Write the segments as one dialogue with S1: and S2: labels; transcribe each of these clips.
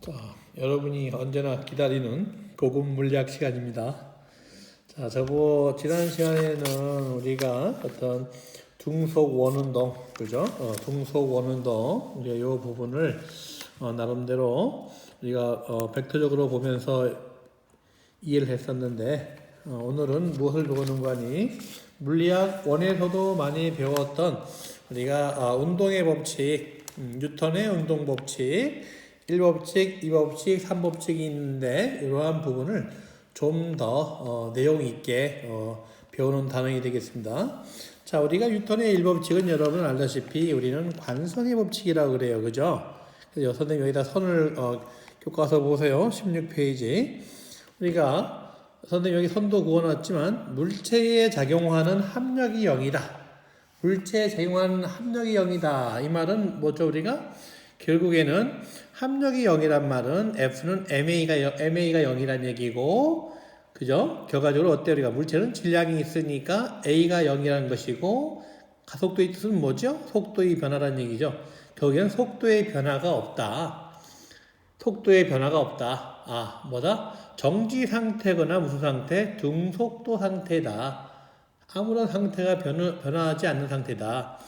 S1: 자, 여러분이 언제나 기다리는 고급 물리학 시간입니다. 자, 지난 시간에는 우리가 어떤 등속 원운동, 그죠? 등속 원운동, 우리가 이 부분을 나름대로 우리가 벡터적으로 보면서 이해를 했었는데, 오늘은 무엇을 배우는 거니? 물리학 원에서도 많이 배웠던 우리가 운동의 법칙, 뉴턴의 운동 법칙, 1법칙, 2법칙, 3법칙이 있는데 이러한 부분을 좀 더 내용 있게 배우는 단원이 되겠습니다. 자, 우리가 뉴턴의 1법칙은 여러분 알다시피 우리는 관성의 법칙이라고 그래요. 그죠? 그래서 선생님 여기다 선을 교과서 보세요. 16페이지. 우리가 선생님 여기 선도 그어놨지만 물체에 작용하는 합력이 0이다. 물체에 작용하는 합력이 0이다. 이 말은 뭐죠? 우리가 결국에는 합력이 0이란 말은 F는 MA가 0이란 얘기고, 그죠? 결과적으로 어때요? 우리가 물체는 질량이 있으니까 A가 0이라는 것이고, 가속도의 뜻은 뭐죠? 속도의 변화란 얘기죠. 결국에는 속도의 변화가 없다. 속도의 변화가 없다. 뭐다? 정지 상태거나 무슨 상태? 등속도 상태다. 아무런 상태가 변화하지 않는 상태다.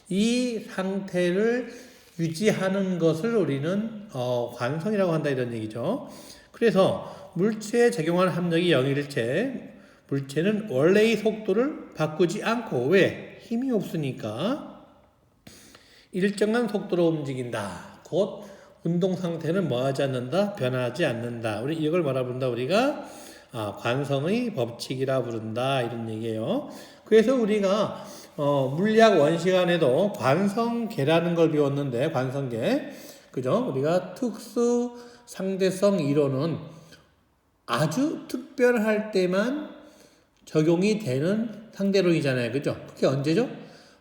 S1: 이 상태를 유지하는 것을 우리는 관성이라고 한다 이런 얘기죠. 그래서 물체에 작용하는 합력이 0일 때 물체는 원래의 속도를 바꾸지 않고, 왜? 힘이 없으니까 일정한 속도로 움직인다. 곧 운동 상태는 뭐하지 않는다? 변하지 않는다. 우리 이걸 뭐라 부른다? 우리가 관성의 법칙이라 부른다 이런 얘기예요. 그래서 우리가 물리학 원시간에도 관성계라는 걸 배웠는데, 관성계, 그죠? 우리가 특수 상대성 이론은 아주 특별할 때만 적용이 되는 상대론이잖아요. 그죠? 그게 언제죠?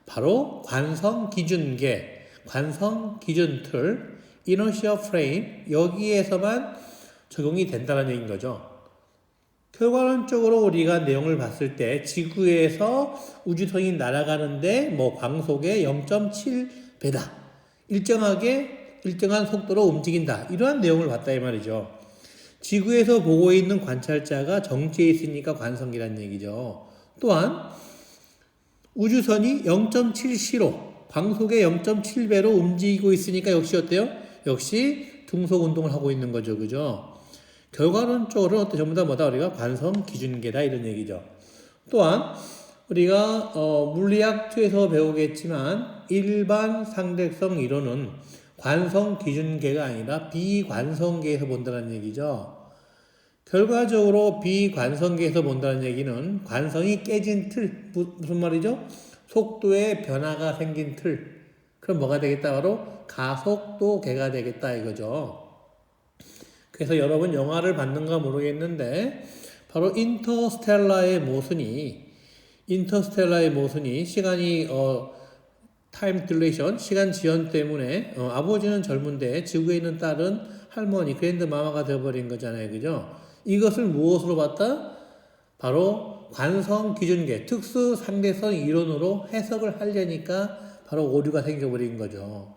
S1: 바로 관성 기준계, 관성 기준틀, inertia frame, 여기에서만 적용이 된다는 얘기인 거죠. 결과론적으로 우리가 내용을 봤을 때 지구에서 우주선이 날아가는데 광속의 0.7배다. 일정한 속도로 움직인다. 이러한 내용을 봤다 이 말이죠. 지구에서 보고 있는 관찰자가 정지해 있으니까 관성기란 얘기죠. 또한 우주선이 0.7c로 광속의 0.7배로 움직이고 있으니까 역시 어때요? 역시 등속 운동을 하고 있는 거죠. 그죠? 결과론적으로 전부 다 우리가 관성 기준계다 이런 얘기죠. 또한 우리가 물리학 2에서 배우겠지만 일반 상대성 이론은 관성 기준계가 아니라 비관성계에서 본다는 얘기죠. 결과적으로 비관성계에서 본다는 얘기는 관성이 깨진 틀, 무슨 말이죠? 속도의 변화가 생긴 틀. 그럼 뭐가 되겠다? 바로 가속도계가 되겠다 이거죠. 그래서 여러분 영화를 봤는가 모르겠는데 바로 인터스텔라의 모순이 시간이 타임 딜레이션, 시간 지연 때문에 아버지는 젊은데 지구에 있는 딸은 할머니, 그랜드 마마가 되어버린 거잖아요. 그죠? 이것을 무엇으로 봤다? 바로 관성 기준계, 특수 상대성 이론으로 해석을 하려니까 바로 오류가 생겨버린 거죠.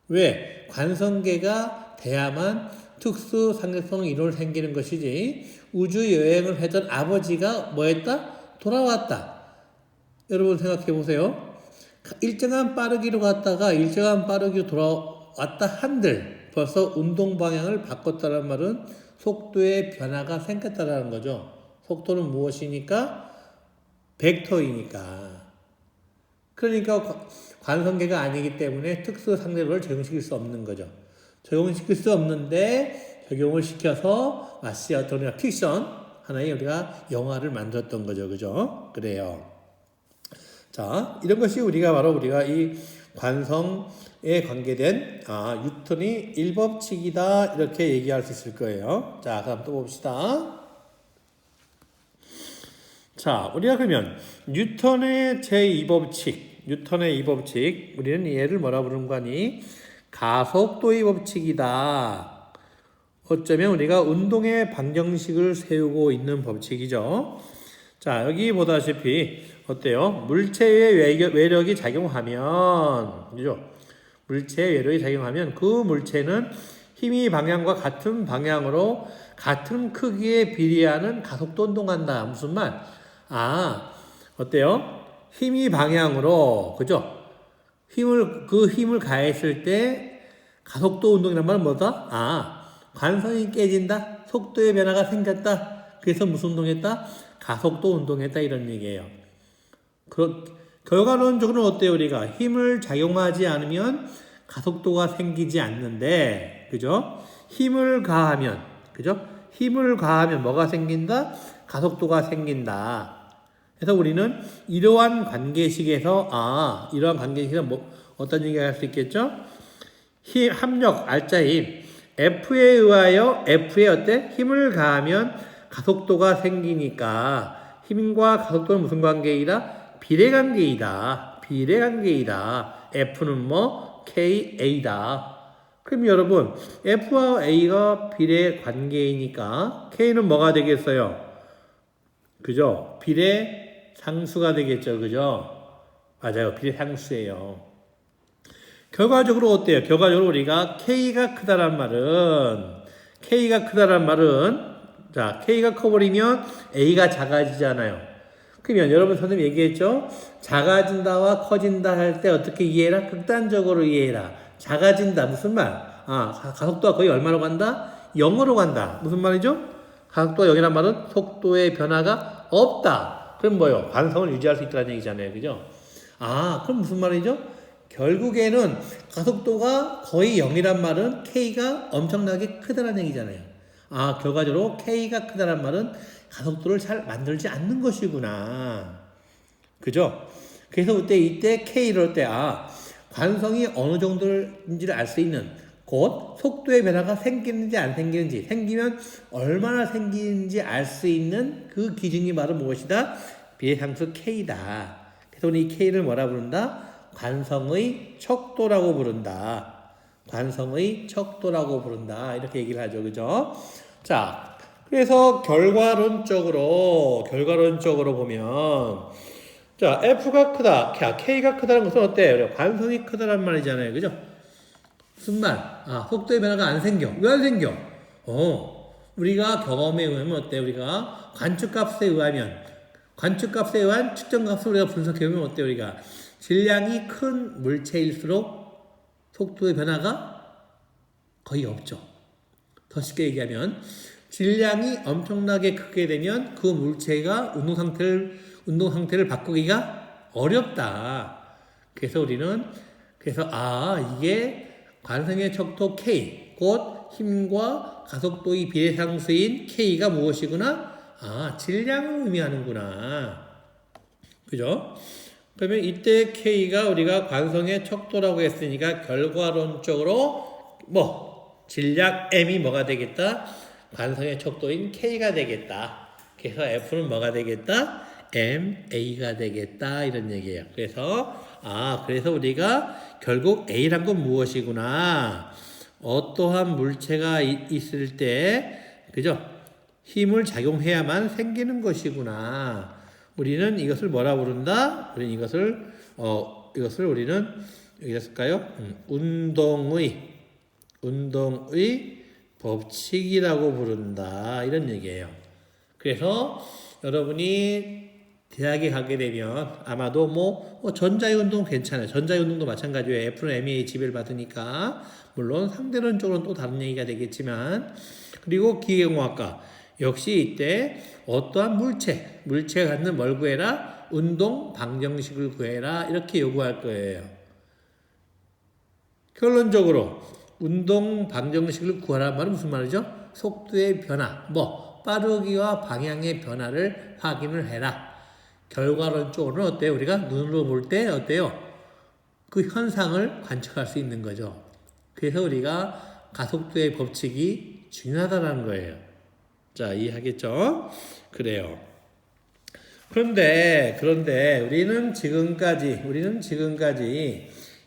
S1: 왜? 관성계가 돼야만 특수 상대성 이론을 생기는 것이지, 우주 여행을 했던 아버지가 뭐했다? 돌아왔다. 여러분 생각해 보세요. 일정한 빠르기로 갔다가 일정한 빠르기로 돌아왔다 한들 벌써 운동 방향을 바꿨다는 말은 속도의 변화가 생겼다는 거죠. 속도는 무엇이니까? 벡터이니까. 그러니까 관성계가 아니기 때문에 특수 상대론을 적용시킬 수 없는 거죠. 적용시킬 수 없는데 적용을 시켜서 마치 어떤 픽션 하나의 우리가 영화를 만들었던 거죠. 그죠? 그래요. 자, 이런 것이 우리가 이 관성에 관계된 뉴턴이 1법칙이다 이렇게 얘기할 수 있을 거예요. 자, 그럼 또 봅시다. 자, 우리가 그러면 뉴턴의 제2법칙, 우리는 얘를 뭐라 부르는 거니? 가속도의 법칙이다. 어쩌면 우리가 운동의 방정식을 세우고 있는 법칙이죠. 자, 여기 보다시피 어때요? 물체의 외력이 작용하면, 그죠? 물체의 외력이 작용하면 그 물체는 힘이 방향과 같은 방향으로 같은 크기에 비례하는 가속도 운동한다. 무슨 말? 어때요? 힘이 방향으로, 그죠? 힘을 가했을 때 가속도 운동이란 말은 뭐다? 관성이 깨진다. 속도의 변화가 생겼다. 그래서 무슨 운동했다? 가속도 운동했다. 이런 얘기예요. 결과론적으로는 어때요? 우리가 힘을 작용하지 않으면 가속도가 생기지 않는데, 그죠? 힘을 가하면, 그죠? 힘을 가하면 뭐가 생긴다? 가속도가 생긴다. 그래서 우리는 이러한 관계식에서 어떤 얘기가 할 수 있겠죠? 합력, 알짜힘. F에 의하여 F에 어때? 힘을 가하면 가속도가 생기니까 힘과 가속도는 무슨 관계이다? 비례관계이다. F는 뭐? KA다. 그럼 여러분, F와 A가 비례관계이니까 K는 뭐가 되겠어요? 그죠? 비례상수가 되겠죠. 그죠? 맞아요. 비례상수예요. 결과적으로 어때요? 결과적으로 우리가 K가 크다란 말은 자, K가 커버리면 A가 작아지잖아요. 그러면 여러분 선생님 얘기했죠? 작아진다와 커진다 할 때 어떻게 이해해라? 극단적으로 이해해라. 작아진다. 무슨 말? 가속도가 거의 얼마로 간다? 0으로 간다. 무슨 말이죠? 가속도가 0이란 말은 속도의 변화가 없다. 그럼 뭐요? 관성을 유지할 수 있다는 얘기잖아요. 그죠? 그럼 무슨 말이죠? 결국에는 가속도가 거의 0이란 말은 K가 엄청나게 크다는 얘기잖아요. 결과적으로 K가 크다는 말은 가속도를 잘 만들지 않는 것이구나. 그죠? 그래서 이때 K를 관성이 어느 정도인지를 알 수 있는 곧 속도의 변화가 생기는지 안 생기는지, 생기면 얼마나 생기는지 알 수 있는 그 기준이 바로 무엇이다? 비례상수 K다. 그래서 우리 이 K를 뭐라 부른다? 관성의 척도라고 부른다. 이렇게 얘기를 하죠. 그죠? 자, 그래서 결과론적으로 보면, 자, F가 크다, K가 크다는 것은 어때요? 관성이 크다란 말이잖아요. 그죠? 무슨 말? 속도의 변화가 안 생겨. 왜 안 생겨? 우리가 경험에 의하면 어때요? 우리가 관측값에 의한 측정값을 우리가 분석해보면 어때요? 우리가 질량이 큰 물체일수록 속도의 변화가 거의 없죠. 더 쉽게 얘기하면 질량이 엄청나게 크게 되면 그 물체가 운동 상태를 바꾸기가 어렵다. 그래서 이게 관성의 척도 K, 곧 힘과 가속도의 비례상수인 K가 무엇이구나? 질량을 의미하는구나. 그죠? 그러면 이때 K가 우리가 관성의 척도라고 했으니까 결과론적으로 질량 M이 뭐가 되겠다? 관성의 척도인 K가 되겠다. 그래서 F는 뭐가 되겠다? MA가 되겠다. 이런 얘기예요. 그래서 우리가 결국 A란 건 무엇이구나? 어떠한 물체가 있을 때, 그죠? 힘을 작용해야만 생기는 것이구나. 우리는 이것을 뭐라 부른다? 이것을 우리는 여기다 쓸까요? 운동의 법칙이라고 부른다. 이런 얘기예요. 그래서 여러분이 대학에 가게 되면 아마도 전자의 운동 괜찮아요. 전자의 운동도 마찬가지예요. F는 MA 지배를 받으니까 물론 상대론적으로는 또 다른 얘기가 되겠지만, 그리고 기계공학과 역시 이때 어떠한 물체가 갖는 뭘 구해라? 운동 방정식을 구해라. 이렇게 요구할 거예요. 결론적으로 운동 방정식을 구하라는 말은 무슨 말이죠? 속도의 변화, 빠르기와 방향의 변화를 확인을 해라. 결과론적으로는 어때요? 우리가 눈으로 볼 때 어때요? 그 현상을 관측할 수 있는 거죠. 그래서 우리가 가속도의 법칙이 중요하다는 거예요. 자, 이해하겠죠? 그래요. 그런데 우리는 지금까지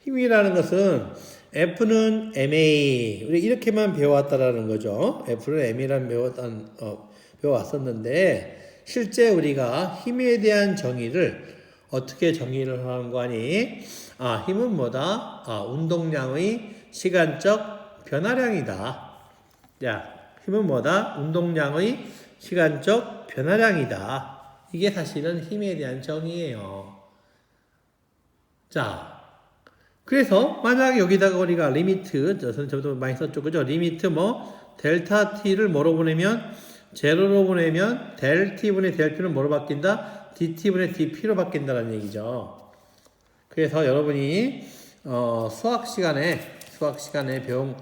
S1: 힘이라는 것은 F는 MA, 우리 이렇게만 배워왔다라는 거죠. F는 MA라는 배워왔었는데, 실제 우리가 힘에 대한 정의를 어떻게 정의를 하는 거 아니? 힘은 뭐다? 운동량의 시간적 변화량이다. 자, 힘은 뭐다? 운동량의 시간적 변화량이다. 이게 사실은 힘에 대한 정의예요. 자, 그래서 만약에 여기다가 우리가 리미트, 저도 많이 썼죠, 그죠? 리미트 델타 t를 뭐로 보내면 제로로 보내면 델 t분의 델 p는 뭐로 바뀐다? dt분의 dp로 바뀐다는 얘기죠. 그래서 여러분이 수학 시간에 배운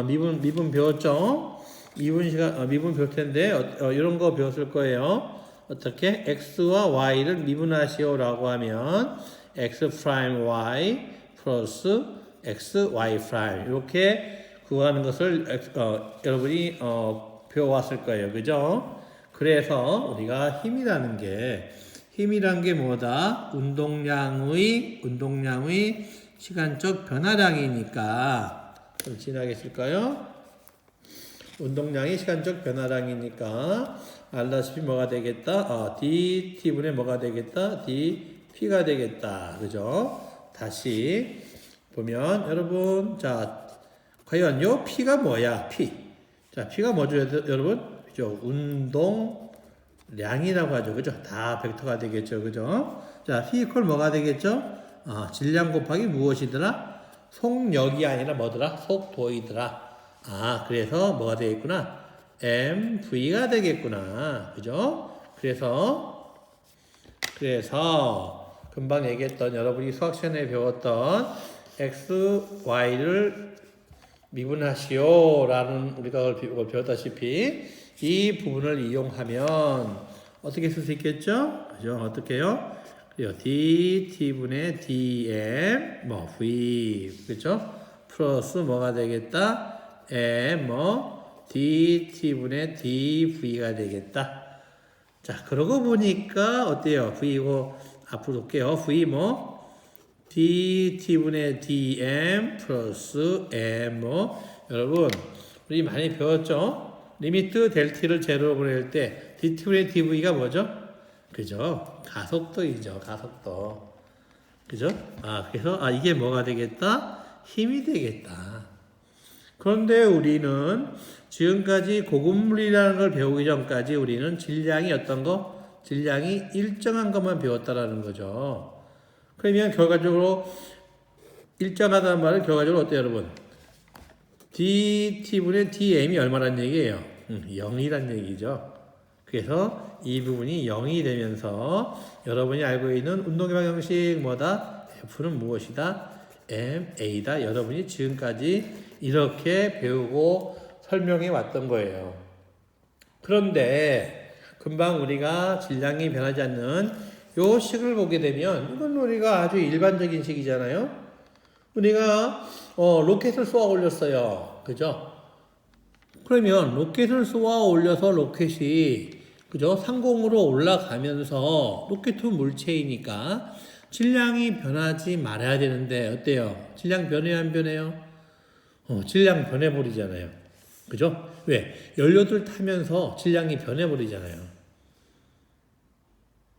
S1: 미분 배웠죠? 미분 배울 텐데 이런 거 배웠을 거예요. 어떻게 x와 y를 미분하시오라고 하면 x 프라임 y 플러스 x y 프라임 이렇게 구하는 것을 여러분이 배워왔을 거예요. 그죠? 그래서 우리가 힘이라는 게 뭐다? 운동량의 시간적 변화량이니까 좀 진하게 쓸까요? 운동량이 시간적 변화량이니까 알다시피 뭐가 되겠다? dt분의 뭐가 되겠다? dp가 되겠다. 그죠? 다시 보면 여러분 자 과연 요 p가 뭐야? 자 p가 뭐죠 여러분? 그죠? 운동량이라고 하죠. 그죠? 다 벡터가 되겠죠. 그죠? 자 p 이퀄 뭐가 되겠죠? 질량 곱하기 무엇이더라? 속력이 아니라 뭐더라? 속도이더라. 그래서 뭐가 되겠구나? mv가 되겠구나. 그죠? 그래서 금방 얘기했던 여러분이 수학 시간에 배웠던 x, y를 미분하시오라는 우리가 그걸 배웠다시피 이 부분을 이용하면 어떻게 쓸 수 있겠죠? 그죠? 어떻게 해요? dt분의 dm v 그죠? 플러스 뭐가 되겠다? dt분의 dv가 되겠다. 자, 그러고 보니까 어때요? v고 앞으로 볼게요. v dt분의 dm 플러스 m 여러분 우리 많이 배웠죠? 리미트 델 t를 제로로 보낼 때 dt분의 dv가 뭐죠? 그죠? 가속도이죠. 가속도. 그죠? 그래서 이게 뭐가 되겠다? 힘이 되겠다. 그런데 우리는 지금까지 고급물이라는 걸 배우기 전까지 우리는 질량이 어떤 거? 질량이 일정한 것만 배웠다라는 거죠. 그러면 결과적으로 일정하다는 말은 결과적으로 어때요, 여러분? dt분의 dm이 얼마란 얘기예요? 0이란 얘기죠. 그래서 이 부분이 0이 되면서 여러분이 알고 있는 운동의 방정식 뭐다? F는 무엇이다? ma다. 여러분이 지금까지 이렇게 배우고 설명해 왔던 거예요. 그런데 금방 우리가 질량이 변하지 않는 요 식을 보게 되면 이건 우리가 아주 일반적인 식이잖아요. 우리가 로켓을 쏘아 올렸어요. 그죠? 그러면 로켓을 쏘아 올려서 로켓이 그죠? 상공으로 올라가면서 로켓은 물체이니까 질량이 변하지 말아야 되는데 어때요? 질량 변해요, 안 변해요? 질량 변해버리잖아요. 그죠? 왜? 연료들 타면서 질량이 변해버리잖아요.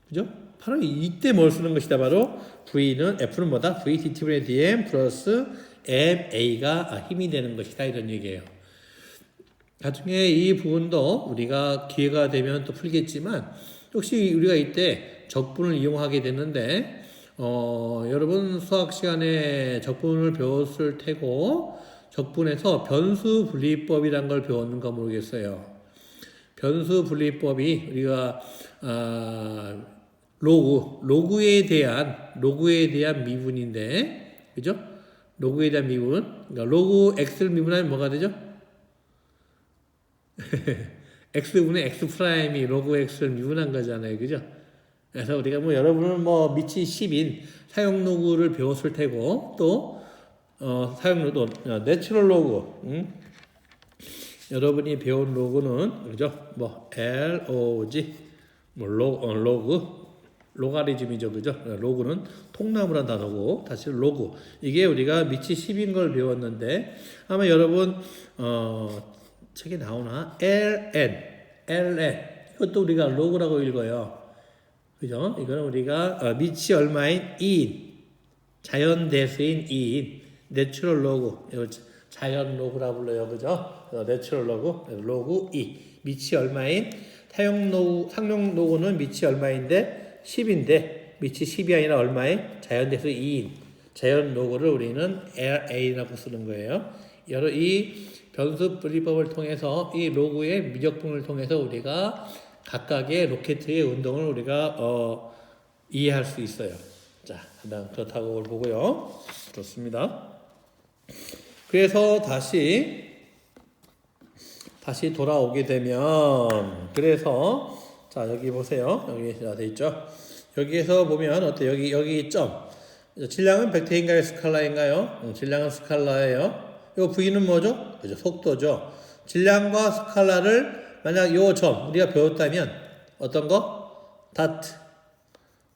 S1: 그죠? 바로 이때 뭘 쓰는 것이다. 바로 F는 뭐다? V dt분의 dm 플러스 ma가 힘이 되는 것이다. 이런 얘기예요. 나중에 이 부분도 우리가 기회가 되면 또 풀겠지만 역시 우리가 이때 적분을 이용하게 되는데 여러분 수학 시간에 적분을 배웠을 테고 적분에서 변수 분리법이란 걸 배웠는가 모르겠어요. 변수 분리법이 우리가 로그에 대한 미분인데 그죠? 로그에 대한 미분. 그러니까 로그 x를 미분하면 뭐가 되죠? x분의 x 프라임이 로그 x를 미분한 거잖아요. 그죠? 그래서 우리가 여러분은 미치 10인 사용 로그를 배웠을 테고 또 사용 로그 내추럴 로그 여러분이 배운 로그는 그죠? LOG 로가리즘이죠. 그죠? 로그는 통나무란 단어고 다시 로그 이게 우리가 미치 10인 걸 배웠는데 아마 여러분 책에 나오나? ln 이것도 우리가 로그라고 읽어요. 그죠? 이거는 우리가 미치 얼마인 2인 자연 대수인 2인 내추럴 로그 자연 로그라 불러요. 그죠? 내추럴 로그, 로그 2. 밑이 얼마인? 상용 로그는 밑이 얼마인데? 10인데, 밑이 10이 아니라 얼마인? 자연 대수 2인. 자연 로그를 우리는 LA라고 쓰는 거예요. 여러 이 변수 분리법을 통해서 이 로그의 미적분을 통해서 우리가 각각의 로켓의 운동을 우리가 이해할 수 있어요. 자, 그렇다고 보고요. 좋습니다. 그래서 다시 돌아오게 되면 그래서 자 여기 보세요. 여기 돼 있죠. 여기에서 보면 어때? 여기 점 질량은 벡터인가요? 스칼라인가요? 질량은 스칼라예요. 요 V는 뭐죠? 그죠? 속도죠. 질량과 스칼라를 만약 요 점 우리가 배웠다면 어떤 거?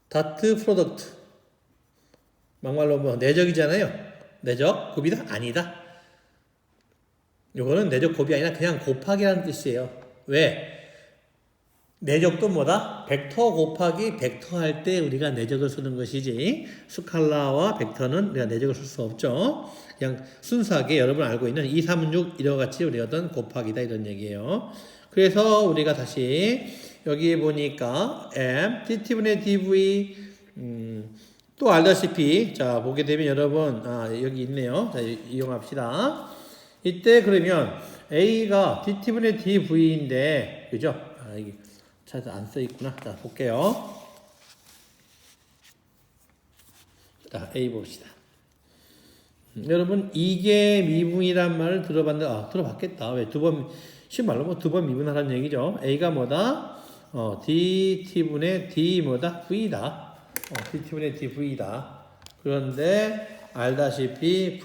S1: 다트 프로덕트 막말로 뭐 내적이잖아요. 내적 곱이다? 아니다. 요거는 내적 곱이 아니라 그냥 곱하기라는 뜻이에요. 왜? 내적도 뭐다? 벡터 곱하기 벡터 할 때 우리가 내적을 쓰는 것이지 스칼라와 벡터는 우리가 내적을 쓸 수 없죠. 그냥 순수하게 여러분 알고 있는 2, 3, 6 이와 같이 우리 어떤 곱하기다 이런 얘기예요. 그래서 우리가 다시 여기 보니까 M, DT분의 DV 또 알다시피 자 보게 되면 여러분 여기 있네요. 자 이용합시다. 이때 그러면 A가 DT분의 DV인데 그죠? 이게 차에서 안 써있구나. 자 볼게요. 자 A 봅시다. 여러분 이게 미분이란 말을 들어봤는데 들어봤겠다. 왜 쉬운 말로 뭐 두 번 미분하라는 얘기죠. A가 뭐다? DT분의 D 뭐다? V다. DT분의 DV다. 그런데 알다시피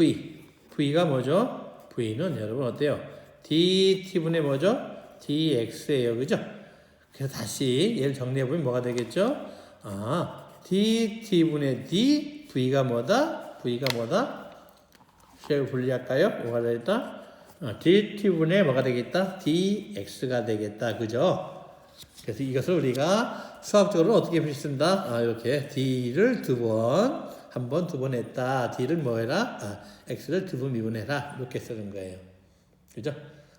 S1: V가 뭐죠? V는 여러분 어때요? DT분의 뭐죠? DX예요. 그죠? 그래서 다시 얘를 정리해보면 뭐가 되겠죠? DT분의 D, V가 뭐다? 쉐를 분리할까요? 뭐가 되겠다? DT분의 뭐가 되겠다? DX가 되겠다. 그죠? 그래서 이것을 우리가 수학적으로 어떻게 표시쓴다? 이렇게 D를 한 번, 두 번 했다. D를 뭐 해라? X를 두 번 미분해라. 이렇게 쓰는 거예요. 그죠?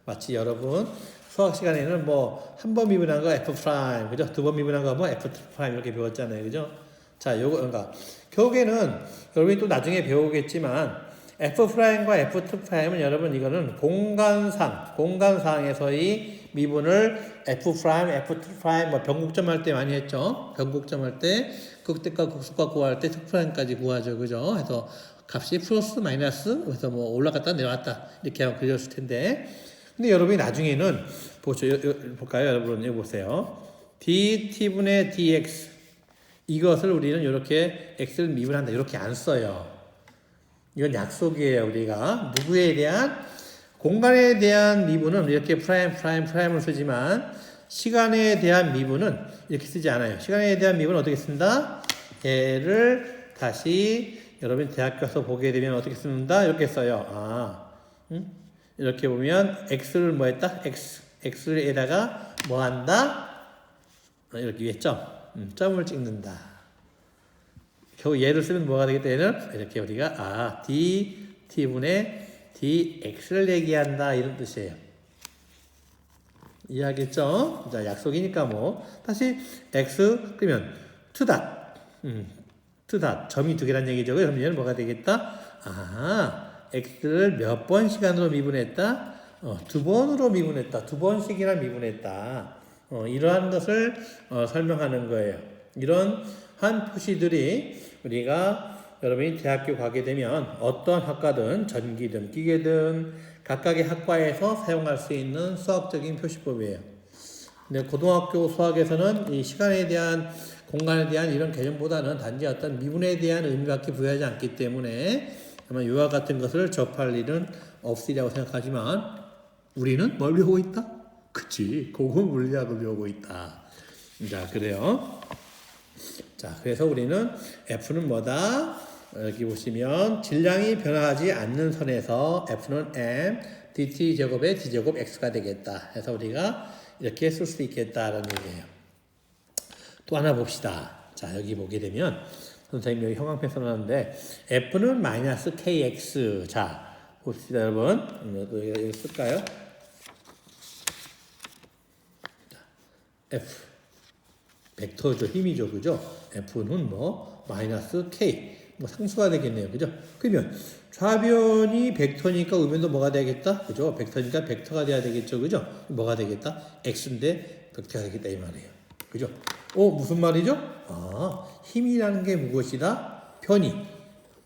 S1: 마치 여러분 수학 시간에는 뭐 한 번 미분한 거 F 프라임, 그죠? 두 번 미분한 거 뭐 F 프라임 이렇게 배웠잖아요. 그죠? 자, 그러니까 결국에는 여러분이 또 나중에 배우겠지만 F 프라임과 F 프라임은 여러분 이거는 공간상에서의 미분을 F 프라임, F 프라임 뭐 변곡점 할 때 많이 했죠. 변곡점 할 때 극대값, 극소값 구할 때 F 프라임까지 구하죠. 그죠? 그래서 값이 플러스 마이너스 그래서 뭐 올라갔다 내려왔다 이렇게 하면 그렸을 텐데 근데 여러분이 나중에는 볼까요? 여러분 여기 보세요. DT분의 DX 이것을 우리는 이렇게 X를 미분한다 이렇게 안 써요. 이건 약속이에요. 우리가 누구에 대한 공간에 대한 미분은 이렇게 프라임을 쓰지만 시간에 대한 미분은 이렇게 쓰지 않아요. 시간에 대한 미분은 어떻게 쓴다? 얘를 다시 여러분 대학 가서 보게 되면 어떻게 쓴다? 이렇게 써요. 이렇게 보면 X를 뭐 했다? X에다가 뭐 한다? 이렇게 위에 점을 찍는다. 겨우 얘를 쓰면 뭐가 되겠다? 얘는 이렇게 우리가 DT분의 DX를 얘기한다 이런 뜻이에요. 이해하겠죠? 자, 약속이니까 뭐 다시 X 그러면 투닷 점이 두 개란 얘기죠. 그럼 얘는 뭐가 되겠다? X를 몇 번 시간으로 미분했다? 두 번으로 미분했다. 두 번씩이나 미분했다. 이러한 것을 설명하는 거예요. 이런 한 표시들이 우리가 여러분이 대학교 가게 되면 어떤 학과든 전기든 기계든 각각의 학과에서 사용할 수 있는 수학적인 표시법이에요. 근데 고등학교 수학에서는 이 시간에 대한 공간에 대한 이런 개념보다는 단지 어떤 미분에 대한 의미밖에 부여하지 않기 때문에 아마 이와 같은 것을 접할 일은 없으리라고 생각하지만 우리는 뭘 배우고 있다? 그치, 고급물리학을 배우고 있다. 자, 그래요. 자, 그래서 우리는 F는 뭐다? 여기 보시면 질량이 변화하지 않는 선에서 F는 M, DT 제곱의 D제곱 X가 되겠다. 해서 우리가 이렇게 쓸 수 있겠다라는 얘기예요. 또 하나 봅시다. 자, 여기 보게 되면 선생님 여기 형광펜 써놨는데 F는 마이너스 KX. 자, 봅시다, 여러분. 여기 쓸까요? F. 벡터죠. 힘이죠. 그죠? F는 뭐, 마이너스 K. 뭐, 상수가 되겠네요. 그죠? 그러면, 좌변이 벡터니까 우변도 뭐가 되겠다? 그죠? 벡터니까 벡터가 돼야 되겠죠. 그죠? 뭐가 되겠다? X인데, 벡터가 되겠다. 이 말이에요. 그죠? 무슨 말이죠? 힘이라는 게 무엇이다? 변이.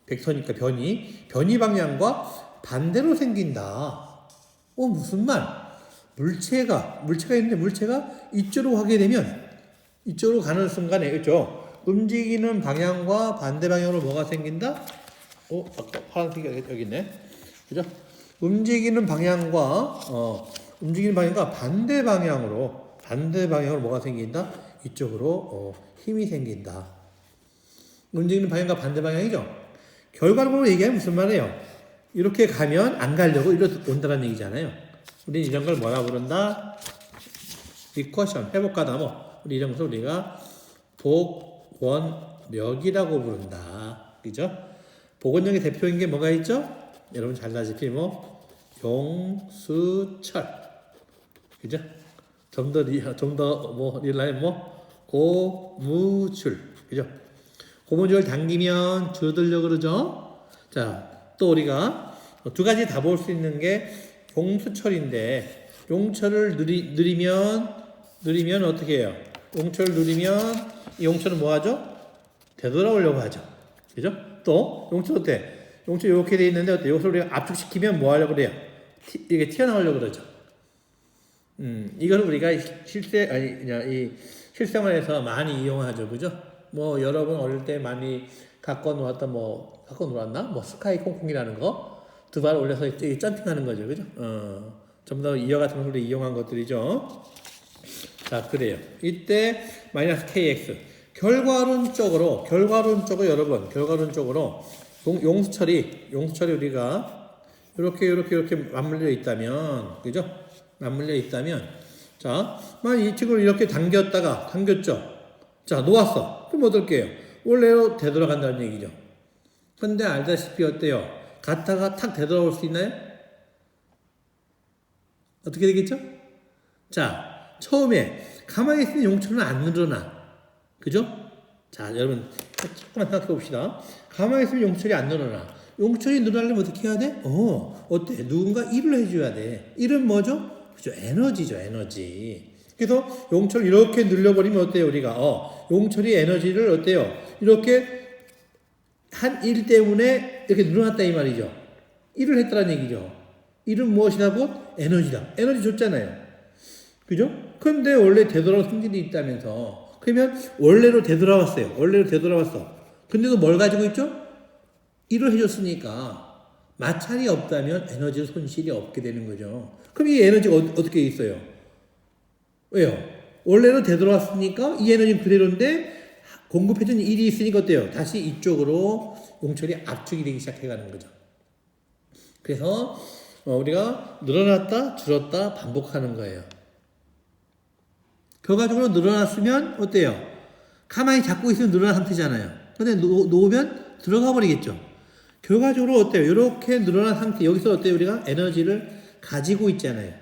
S1: 벡터니까 변이 방향과 반대로 생긴다. 무슨 말? 물체가 있는데 물체가 이쪽으로 가게 되면 이쪽으로 가는 순간에 그렇죠? 움직이는 방향과 반대 방향으로 뭐가 생긴다? 아까 파란색이 여기 있네. 그죠? 움직이는 방향과 반대 방향으로 뭐가 생긴다? 이쪽으로 힘이 생긴다. 움직이는 방향과 반대 방향이죠. 결과적으로 얘기하면 무슨 말이에요? 이렇게 가면 안 가려고 이렇게 온다는 얘기잖아요. 우리 이런 걸 뭐라 부른다? 리커션, 회복가다 뭐. 우리 이런 것을 우리가 복원력이라고 부른다. 그죠? 복원력의 대표인 게 뭐가 있죠? 여러분 잘 아시다시피 뭐 용수철. 그죠? 좀더 릴라인 고무줄. 그죠? 고무줄을 당기면 줄어들려고 그러죠? 자, 또 우리가 두 가지 다 볼 수 있는 게 용수철인데, 용철을 누리면 어떻게 해요? 용철을 누리면, 이 용철은 뭐 하죠? 되돌아오려고 하죠. 그죠? 또, 용철 어때? 용철 이렇게 돼 있는데, 어때? 요것을 우리가 압축시키면 뭐 하려고 그래요? 이게 튀어나오려고 그러죠. 이걸 우리가 이 실생활에서 많이 이용하죠. 그죠? 뭐 여러분 어릴 때 많이 갖고 놀았나? 뭐 스카이 콩콩이라는 거 두 발 올려서 점핑하는 거죠, 그죠? 전부 다 이와 같은 것을 이용한 것들이죠. 자, 그래요. 이때 마이너스 KX 결과론적으로 여러분 용수철이 우리가 이렇게 맞물려 있다면, 그죠? 맞물려 있다면, 자, 만약 이 친구를 이렇게 당겼죠. 자, 놓았어. 그럼 어떨게요? 원래로 되돌아간다는 얘기죠. 근데 알다시피 어때요? 갔다가 탁 되돌아올 수 있나요? 어떻게 되겠죠? 자, 처음에 가만히 있으면 용철은 안 늘어나. 그죠? 자, 여러분 조금만 생각해 봅시다. 가만히 있으면 용철이 안 늘어나. 용철이 늘어나려면 어떻게 해야 돼? 어때? 누군가 일을 해줘야 돼. 일은 뭐죠? 그죠? 에너지죠, 에너지. 그래서 용철을 이렇게 늘려버리면 어때요, 우리가? 용철이 에너지를 어때요? 이렇게 한 일 때문에 이렇게 늘어났다 이 말이죠. 일을 했다는 얘기죠. 일은 무엇이라고? 에너지다. 에너지 줬잖아요. 그죠? 근데 원래 되돌아온 성질이 있다면서. 그러면 원래로 되돌아왔어요. 근데도 뭘 가지고 있죠? 일을 해줬으니까 마찰이 없다면 에너지 손실이 없게 되는 거죠. 그럼 이 에너지가 어떻게 있어요? 왜요? 원래로 되돌아왔으니까 이 에너지는 그대로인데 공급해준 일이 있으니까 어때요? 다시 이쪽으로 용철이 압축이 되기 시작해가는 거죠. 그래서 우리가 늘어났다 줄었다 반복하는 거예요. 결과적으로 늘어났으면 어때요? 가만히 잡고 있으면 늘어난 상태잖아요. 근데 놓으면 들어가 버리겠죠. 결과적으로 어때요? 이렇게 늘어난 상태, 여기서 어때요? 우리가 에너지를 가지고 있잖아요.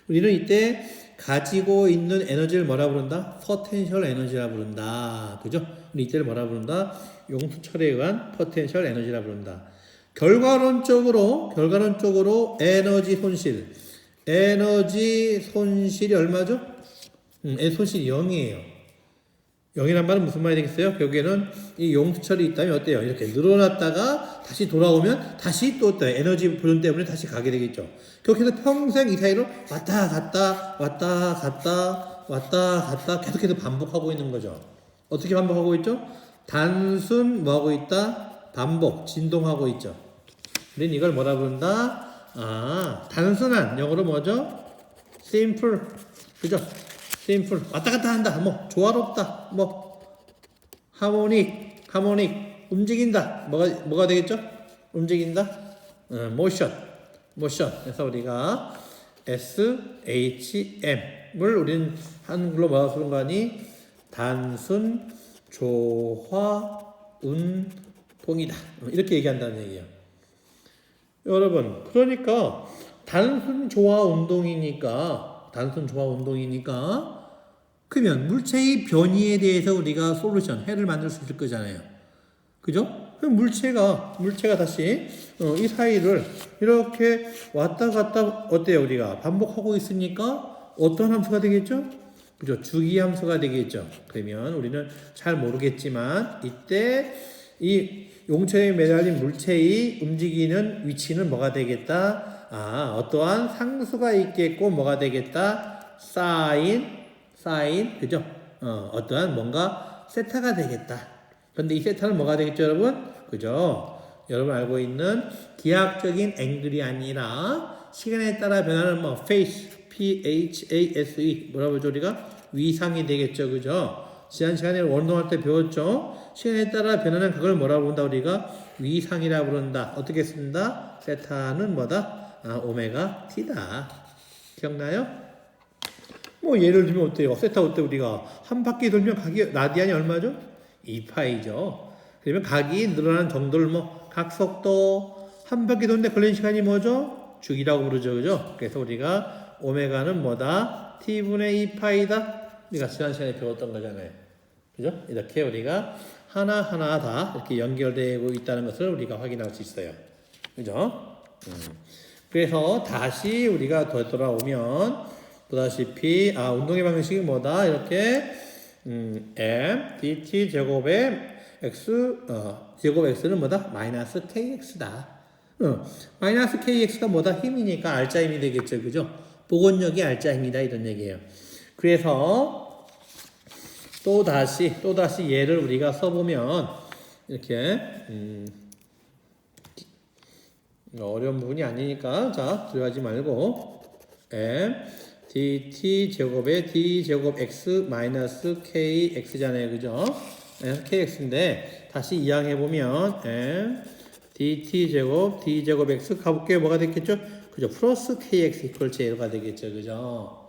S1: 우리는 이때 가지고 있는 에너지를 뭐라 부른다? 포텐셜 에너지라 부른다. 그죠? 이때를 뭐라 부른다? 용수철에 의한 포텐셜 에너지라 부른다. 결과론적으로 에너지 손실이 얼마죠? 손실이 0이에요. 0이란 말은 무슨 말이 되겠어요? 결국에는 이 용수철이 있다면 어때요? 이렇게 늘어났다가 다시 돌아오면 다시 또 에너지 보존 때문에 다시 가게 되겠죠. 그렇게 해서 평생 이 사이로 왔다 갔다 계속해서 반복하고 있는 거죠. 어떻게 반복하고 있죠? 단순 뭐하고 있다? 반복, 진동하고 있죠. 우린 이걸 뭐라 부른다? 단순한, 영어로 뭐죠? simple, 그죠? 심플 왔다 갔다 한다. 뭐 조화롭다. 뭐 하모닉 움직인다. 뭐가 되겠죠? 움직인다. 모션. 그래서 우리가 SHM을 우리는 한글로 뭐라고 부른 거 아니? 단순 조화 운동이다. 이렇게 얘기한다는 얘기예요. 여러분, 그러니까 단순 조화 운동이니까 그러면 물체의 변이에 대해서 우리가 솔루션, 해를 만들 수 있을 거잖아요. 그죠? 그럼 물체가 다시 이 사이를 이렇게 왔다 갔다 어때요? 우리가 반복하고 있으니까 어떤 함수가 되겠죠? 그죠? 주기 함수가 되겠죠. 그러면 우리는 잘 모르겠지만 이때 이 용처에 매달린 물체의 움직이는 위치는 뭐가 되겠다? 어떠한 상수가 있겠고 뭐가 되겠다? 그죠? 어떠한 뭔가 세타가 되겠다. 그런데 이 세타는 뭐가 되겠죠, 여러분? 그죠? 여러분 알고 있는 기하학적인 앵글이 아니라 시간에 따라 변하는 PHASE 뭐라고 그러죠, 우리가? 위상이 되겠죠, 그죠? 지난 시간에 원동할 때 배웠죠? 시간에 따라 변하는 그걸 뭐라고 부른다, 우리가? 위상이라고 부른다. 어떻게 쓴다? 세타는 뭐다? 오메가 T다. 기억나요? 뭐 예를 들면 어때요? 세타 어때 우리가 한 바퀴 돌면 각이 라디안이 얼마죠? 2파이죠. 그러면 각이 늘어나는 정도를 각속도 한 바퀴 도는데 걸리는 시간이 뭐죠? 주기라고 부르죠, 그죠? 그래서 우리가 오메가는 뭐다? t분의 2파이다. 우리가 지난 시간에 배웠던 거잖아요, 그죠? 이렇게 우리가 하나하나 다 이렇게 연결되고 있다는 것을 우리가 확인할 수 있어요, 그죠? 그래서 다시 우리가 돌아오면 보다시피 운동의 방식이 뭐다? 이렇게 m dt 제곱의 x 제곱 x는 뭐다? 마이너스 kx다. 마이너스 kx가 뭐다? 힘이니까 알자 힘이 되겠죠, 그죠? 복원력이 알자 힘이다 이런 얘기예요. 그래서 또 다시 얘를 우리가 써보면 이렇게 어려운 부분이 아니니까 자 들어가지 말고 m dt 제곱에 d 제곱 x 마이너스 kx잖아요, 그죠? kx인데 다시 이항해 보면 m dt 제곱 d 제곱 x 가볼게요. 뭐가 되겠죠? 그죠? 플러스 kx 이퀄 제로가 되겠죠, 그죠?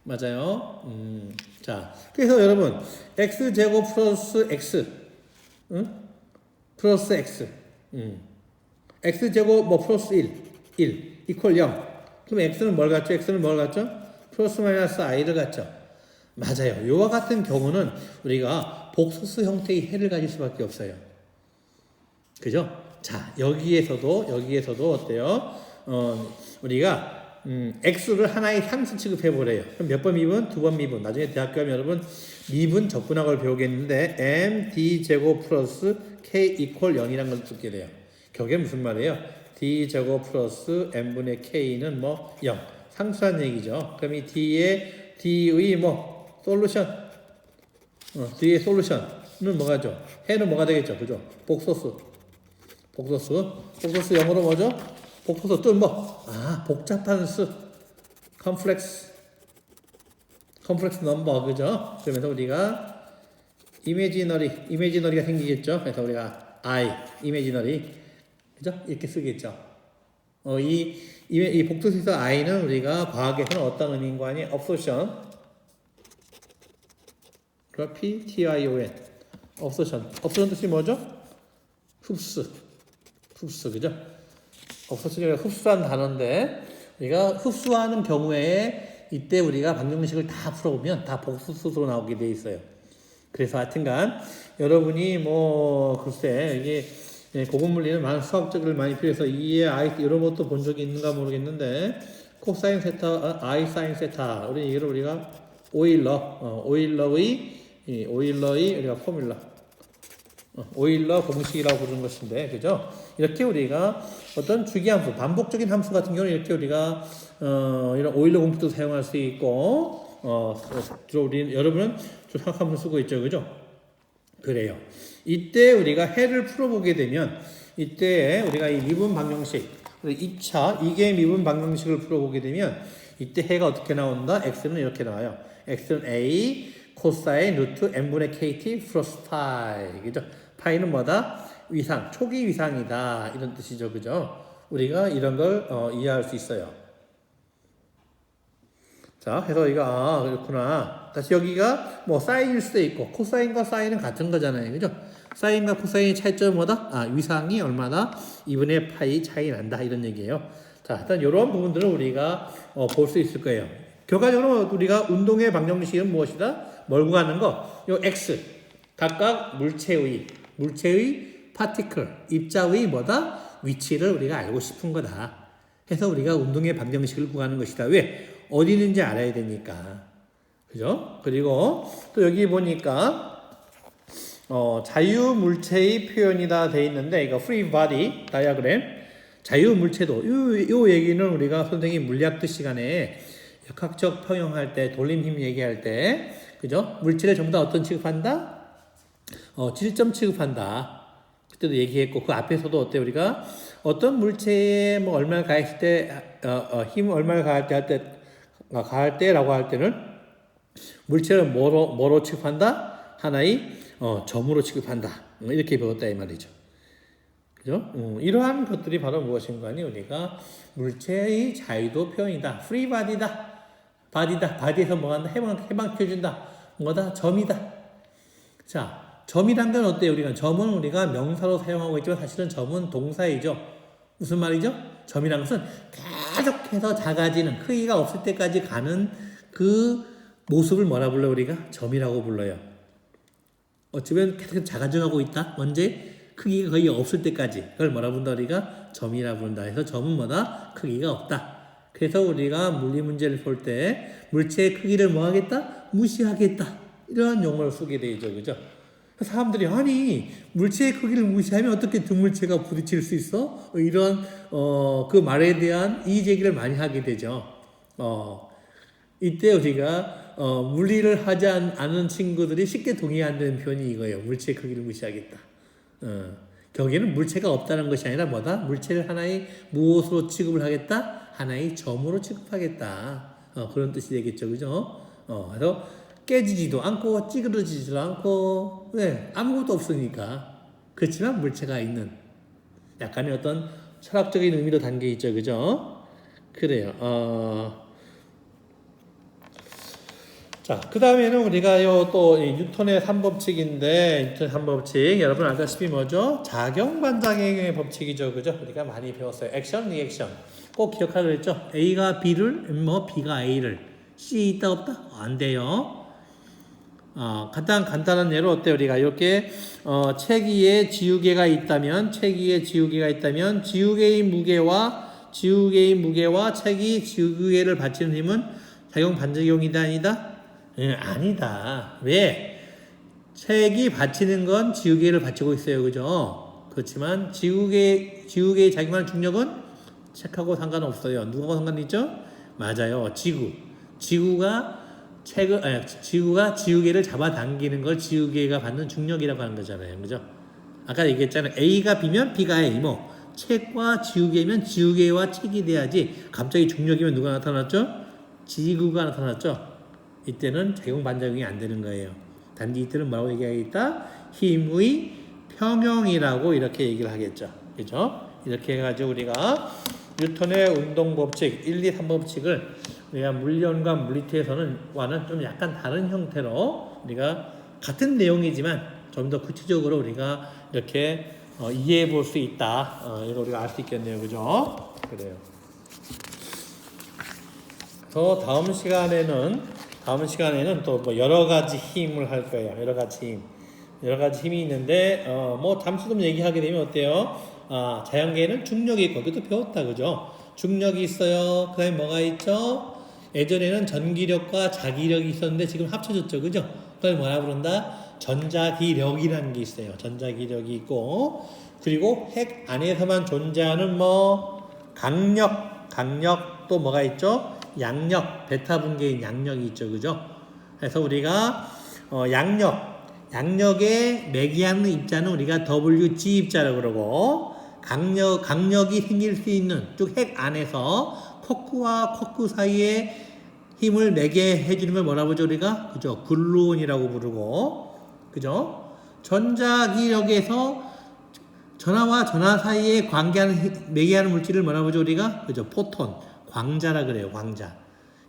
S1: 맞아요. 자, 그래서 여러분 x 제곱 플러스 x, 플러스 x, x 제곱 플러스 1 이퀄 0. 그럼 x는 뭘 갖죠? 플러스 마이너스 i를 갖죠. 맞아요. 이와 같은 경우는 우리가 복소수 형태의 해를 가질 수밖에 없어요. 그죠? 자, 여기에서도 어때요? 우리가 x를 하나의 상수 취급해보래요. 그럼 몇 번 미분? 2번 미분. 나중에 대학 가면 여러분 미분 적분학을 배우겠는데 m d 제곱 플러스 k 이퀄 0이라는 걸 듣게 돼요. 결국에 무슨 말이에요? d 제곱 플러스 n분의 k는 0. 상수한 얘기죠. 그럼 이 d의 솔루션, d의 솔루션은 뭐가죠? 해는 뭐가 되겠죠? 그죠? 복소수 0으로 뭐죠? 복소수 또 복잡한 수, 컴플렉스 넘버, 그죠? 그러면서 우리가 이미지너리가 생기겠죠? 그래서 우리가 이미지너리, 그죠? 이렇게 쓰겠죠. 이 복소수에서 i는 우리가 과학에서는 어떤 의미인가 하니 absorption, PTION, absorption 뜻이 뭐죠? 흡수, 그죠? absorption이 흡수한 단어인데 우리가 흡수하는 경우에 이때 우리가 방정식을 다 풀어보면 다 복소수로 나오게 돼 있어요. 그래서 하여튼간 여러분이 글쎄 이게 고급 물리는 많은 수학적을 많이 필요해서 이에 이런 것도 본 적이 있는가 모르겠는데 코사인 세타, i 사인 세타 이걸 우리가 오일러의 우리가 포뮬라 오일러 공식이라고 부르는 것인데, 그죠? 이렇게 우리가 어떤 주기함수, 반복적인 함수 같은 경우는 이렇게 우리가 이런 오일러 공식도 사용할 수 있고 주로 여러분은 주사함수 쓰고 있죠, 그죠? 그래요. 이때 우리가 해를 풀어보게 되면 이때 우리가 이 미분 방정식 2차 2개의 미분 방정식을 풀어보게 되면 이때 해가 어떻게 나온다? x는 이렇게 나와요. x는 a 코사인 루트 n분의 kt 플러스 파이, 그죠? 파이는 뭐다? 위상, 초기 위상이다 이런 뜻이죠, 그죠? 우리가 이런 걸 이해할 수 있어요. 자, 해서 이거 그렇구나. 다시 여기가 사인일 수도 있고 코사인과 사인은 같은 거잖아요, 그죠? 사인과 코사인의 차이점은 뭐다? 위상이 얼마나 2분의 파이 차이 난다 이런 얘기예요. 자, 일단 이런 부분들을 우리가 볼 수 있을 거예요. 결과적으로 우리가 운동의 방정식은 무엇이다? 몰고 가는 거. 요 x 각각 물체의 파티클 입자의 뭐다? 위치를 우리가 알고 싶은 거다. 해서 우리가 운동의 방정식을 구하는 것이다. 왜? 어디 있는지 알아야 되니까. 그죠? 그리고 또 여기 보니까 자유물체의 표현이다 돼 있는데 이거 free body diagram 자유물체도 요 얘기는 우리가 선생님 물리학도 시간에 역학적 평형할 때 돌림힘 얘기할 때 그죠? 물체를 전부 다 어떤 취급한다? 질점 취급한다. 그때도 얘기했고 그 앞에서도 어때 우리가 어떤 물체에 뭐 얼마를 가했을 때 힘 얼마를 가할 때라고 할 때는 물체를 뭐로 취급한다? 하나의 점으로 취급한다. 이렇게 배웠다 이 말이죠. 그죠? 이러한 것들이 바로 무엇인가니 우리가 물체의 자유도 표현이다. free body다. 바디에서 뭐 한다? 해방시켜준다. 뭐다? 점이다. 자, 점이란 건 어때요? 점은 우리가 명사로 사용하고 있지만 사실은 점은 동사이죠. 무슨 말이죠? 점이란 것은 계속해서 작아지는 크기가 없을 때까지 가는 그 모습을 뭐라 불러요? 우리가 점이라고 불러요. 어쩌면 계속 작아져가고 있다. 언제? 크기가 거의 없을 때까지. 그걸 뭐라 부른다? 우리가 점이라 부른다. 해서 점은 뭐다? 크기가 없다. 그래서 우리가 물리 문제를 볼 때 물체의 크기를 뭐 하겠다? 무시하겠다. 이러한 용어를 쓰게 되죠. 그죠? 사람들이 아니 물체의 크기를 무시하면 어떻게 두 물체가 부딪힐 수 있어? 이런 그 말에 대한 이의 제기를 많이 하게 되죠. 이때 우리가 물리를 하지 않은 친구들이 쉽게 동의 안 되는 표현이 이거예요. 물체의 크기를 무시하겠다. 경우에는 물체가 없다는 것이 아니라 뭐다? 물체를 하나의 무엇으로 취급을 하겠다? 하나의 점으로 취급하겠다. 그런 뜻이 되겠죠. 그죠? 그래서 깨지지도 않고 찌그러지지도 않고 왜? 아무것도 없으니까. 그렇지만 물체가 있는 약간의 어떤 철학적인 의미로 담겨 있죠. 그죠? 그래요. 자, 그 다음에는 우리가 또 뉴턴의 3법칙인데, 뉴턴 3법칙, 여러분 알다시피 뭐죠? 작용반작용의 법칙이죠. 그죠? 우리가 많이 배웠어요. 액션, 리액션. 꼭 기억하라 그랬죠? A가 B를, B가 A를. C 있다, 없다? 안 돼요. 간단한 예로 어때요? 우리가 이렇게, 체기에 지우개가 있다면, 지우개의 무게와 체기 지우개를 받치는 힘은 작용 반작용이다, 아니다? 아니다. 왜? 책이 받치는 건 지우개를 받치고 있어요. 그죠? 그렇지만 지우개에 작용하는 중력은 책하고 상관없어요. 누구하고 상관있죠? 맞아요. 지구가 지우개를 잡아당기는 걸 지우개가 받는 중력이라고 하는 거잖아요. 그죠? 아까 얘기했잖아요. A가 B면 B가 A. 책과 지우개면 지우개와 책이 돼야지. 갑자기 중력이면 누가 나타났죠? 지구가 나타났죠? 이때는 작용 반작용이 안 되는 거예요. 단지 이때는 뭐라고 얘기하겠다? 힘의 평형이라고 이렇게 얘기를 하겠죠. 그죠? 이렇게 해가지고 우리가 뉴턴의 운동 법칙 1, 2, 3법칙을 우리가 물리론과 물리투에서는 좀 약간 다른 형태로 우리가 같은 내용이지만 좀 더 구체적으로 우리가 이렇게 이해해 볼 수 있다. 이거 우리가 알 수 있겠네요. 그죠? 그래요. 더 다음 시간에는 또 뭐 여러 가지 힘을 할 거예요. 여러 가지 힘이 있는데 뭐 잠시 좀 얘기하게 되면 어때요? 자연계에는 중력이 있고 그것도 배웠다. 그죠? 중력이 있어요. 그다음에 뭐가 있죠? 예전에는 전기력과 자기력이 있었는데 지금 합쳐졌죠. 그죠? 그걸 뭐라 부른다? 전자기력이라는 게 있어요. 전자기력이 있고 그리고 핵 안에서만 존재하는 뭐 강력 또 뭐가 있죠? 양력, 베타 분계인 양력이 있죠. 그죠? 그래서 우리가 양력에 매개하는 입자는 우리가 WG 입자라고 그러고 강력이 생길 수 있는 즉 핵 안에서 코크와 코크 사이에 힘을 매개해 주는 걸 뭐라 부르죠? 우리가 그죠? 글루온이라고 부르고 그죠? 전자기력에서 전하와 전하 사이에 매개하는 물질을 뭐라 부르죠? 우리가 그죠? 포톤 광자라 그래요. 광자.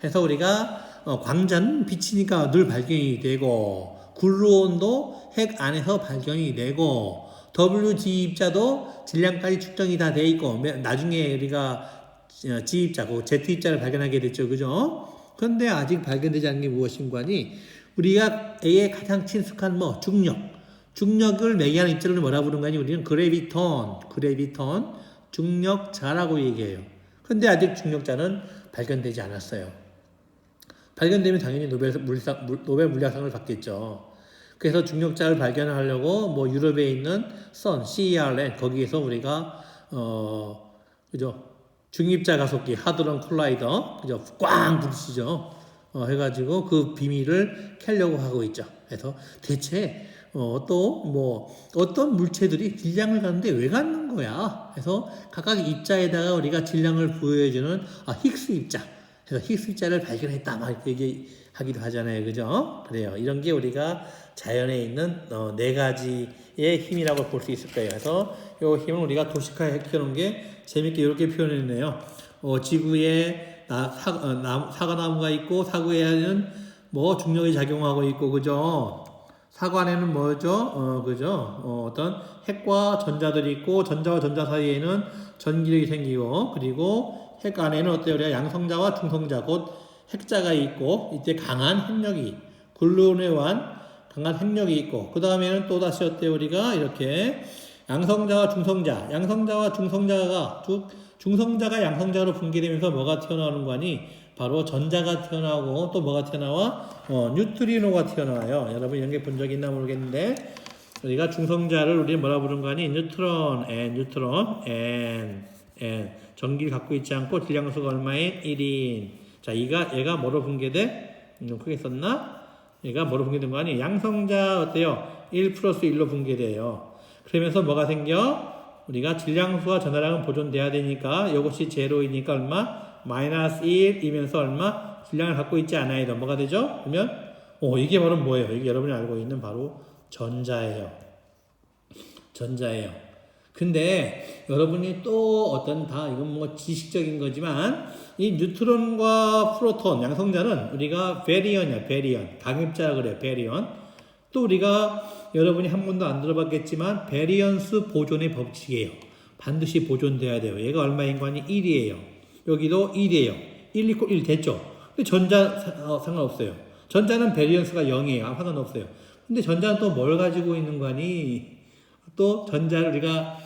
S1: 해서 우리가 광자는 빛이니까 늘 발견이 되고 굴루온도 핵 안에서 발견이 되고 WG 입자도 질량까지 측정이 다 돼 있고 나중에 우리가 G 입자, 그 Z 입자를 발견하게 됐죠, 그죠? 그런데 아직 발견되지 않은 게 무엇인가니 우리가 A에 가장 친숙한 중력을 매개하는 입자를 뭐라 부르는가니 우리는 그래비톤, 중력자라고 얘기해요. 그런데 아직 중력자는 발견되지 않았어요. 발견되면 당연히 노벨 물리학상을 받겠죠. 그래서 중력자를 발견하려고 뭐 유럽에 있는 CERN 거기에서 우리가 그죠? 중입자 가속기 하드론 콜라이더 그죠? 꽝 부딪히죠. 해가지고 그 비밀을 캐려고 하고 있죠. 그래서 대체 또 뭐 어떤 물체들이 질량을 갖는데 왜 갖는 거야? 그래서 각각 입자에다가 우리가 질량을 부여해주는 힉스 입자. 그래서 힉스 입자를 발견했다 막 얘기하기도 하잖아요, 그죠? 그래요. 이런 게 우리가 자연에 있는 네 가지의 힘이라고 볼 수 있을 거예요. 그래서 이 힘을 우리가 도식화해 놓은 게 재밌게 이렇게 표현했네요. 지구에 사과나무가 있고 사과에는 뭐 중력이 작용하고 있고 그죠? 사과 안에는 뭐죠? 그죠? 어떤 핵과 전자들이 있고 전자와 전자 사이에는 전기력이 생기고 그리고 핵 안에는 어때요? 우리가 양성자와 중성자 곧 핵자가 있고 이때 강한 핵력이 글루온에 의한 강한 핵력이 있고 그 다음에는 또 다시 어때요? 우리가 이렇게 양성자와 중성자가 양성자로 분개되면서 뭐가 튀어나오는 거니? 바로 전자가 튀어나오고 또 뭐가 튀어나와? 뉴트리노가 튀어나와요. 여러분 이런 게 본 적 있나 모르겠는데 우리가 중성자를 우리 뭐라 부르는 거니? 뉴트론 전기를 갖고 있지 않고 질량수가 얼마인? 1인. 자, 얘가 뭐로 분개돼? 크게 썼나? 얘가 뭐로 분개된 거 아니? 양성자 어때요? 1 플러스 1로 분개돼요. 그러면서 뭐가 생겨? 우리가 질량수와 전하량은 보존돼야 되니까 이것이 제로이니까 얼마? 마이너스 1이면서 얼마? 질량을 갖고 있지 않아야 돼. 뭐가 되죠? 그러면 이게 바로 뭐예요? 이게 여러분이 알고 있는 바로 전자예요. 근데 여러분이 또 이건 뭐 지식적인 거지만 이 뉴트론과 프로톤 양성자는 우리가 베리언이야. 강입자라 그래요. 베리언. 또 우리가 여러분이 한 번도 안 들어봤겠지만 베리언스 보존의 법칙이에요. 반드시 보존돼야 돼요. 얘가 얼마인 거 아니? 1이에요. 여기도 1이에요. 1 이퀄 1 됐죠? 근데 전자 상관없어요. 전자는 베리언스가 0이에요. 상관없어요. 근데 전자는 또 뭘 가지고 있는 거 아니? 또 전자를 우리가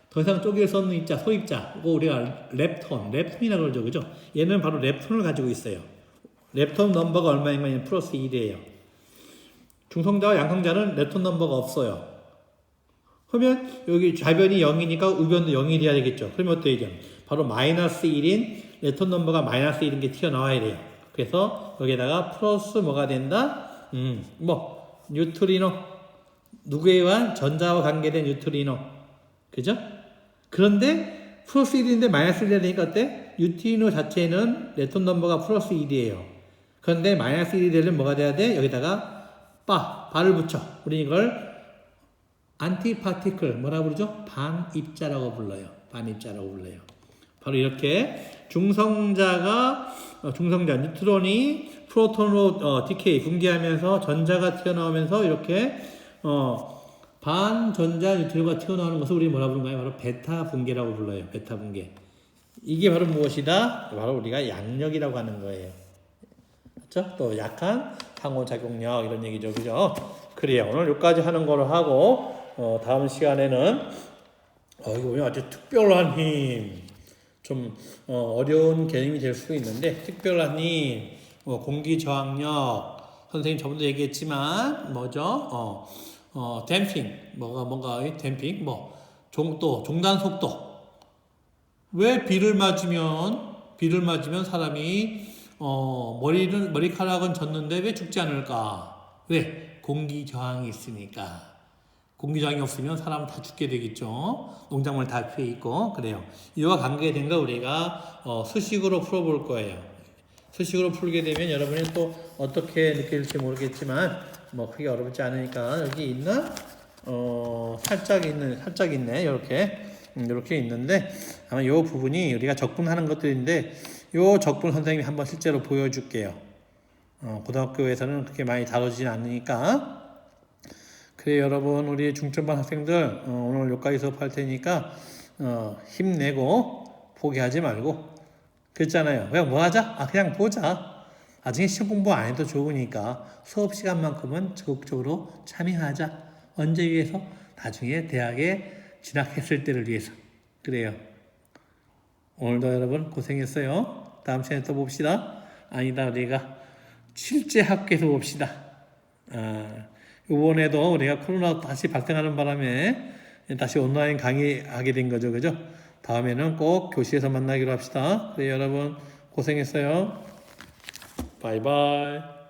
S1: 더 이상 쪼개일 수 없는 입자, 소입자. 그거 우리가 렙톤이라고 그러죠. 그죠? 얘는 바로 렙톤을 가지고 있어요. 렙톤 넘버가 얼마인 거니? 플러스 1이에요. 중성자와 양성자는 렙톤 넘버가 없어요. 그러면 여기 좌변이 0이니까 우변도 0이 돼야 되겠죠. 그러면 어떻게 되죠? 바로 마이너스 1인 렙톤 넘버가 마이너스 1인 게 튀어나와야 돼요. 그래서 여기에다가 플러스 뭐가 된다? 뉴트리노. 누구에 의한? 전자와 관계된 뉴트리노. 그죠? 그런데 플러스 1인데 마이너스 1이 되니까 어때? 뉴트리노 자체는 렙톤 넘버가 플러스 1이에요. 그런데 마이너스 1이 되려면 뭐가 돼야 돼? 여기다가 바를 붙여. 우리 이걸 안티파티클 뭐라 부르죠? 반입자라고 불러요. 바로 이렇게 중성자 뉴트론이 프로톤으로 디케이 분개하면서 전자가 튀어나오면서 이렇게 반전자 뉴트론가 튀어나오는 것을 우리 뭐라 부르는가요? 바로 베타 분개라고 불러요. 베타 분개. 이게 바로 무엇이다? 바로 우리가 양력이라고 하는 거예요. 그렇죠? 또 약한 상호작용력 이런 얘기죠. 그죠? 그래요. 오늘 여기까지 하는 거로 하고 다음 시간에는 이거 아주 특별한 힘. 좀 어려운 개념이 될 수 있는데 특별한 힘, 공기 저항력 선생님 저번도 얘기했지만 뭐죠? 댐핑 뭔가 댐핑 또 종단 속도. 왜 비를 맞으면 사람이 머리카락은 젖는데 왜 죽지 않을까? 왜? 공기 저항이 있으니까. 공기 저항이 없으면 사람은 다 죽게 되겠죠. 농작물 다 피해 있고 그래요. 이와 관계된 거 우리가 수식으로 풀어볼 거예요. 수식으로 풀게 되면 여러분이 또 어떻게 느낄지 모르겠지만 크게 어렵지 않으니까 여기 있나? 살짝 있네. 이렇게 있는데 아마 이 부분이 우리가 적분하는 것들인데 이 적분 선생님이 한번 실제로 보여줄게요. 고등학교에서는 그렇게 많이 다뤄지진 않으니까 그래 여러분 우리 중점반 학생들 오늘 여기까지 수업할 테니까 힘내고 포기하지 말고 그랬잖아요. 그냥 뭐 하자? 그냥 보자. 나중에 시험 공부 안 해도 좋으니까 수업 시간만큼은 적극적으로 참여하자. 언제 위해서? 나중에 대학에 진학했을 때를 위해서. 그래요. 오늘도 여러분 고생했어요. 다음 시간에 또 봅시다. 아니다 우리가 실제 학교에서 봅시다. 이번에도 우리가 코로나 다시 발생하는 바람에 다시 온라인 강의하게 된 거죠. 그죠? 다음에는 꼭 교실에서 만나기로 합시다. 네, 여러분 고생했어요. 바이바이.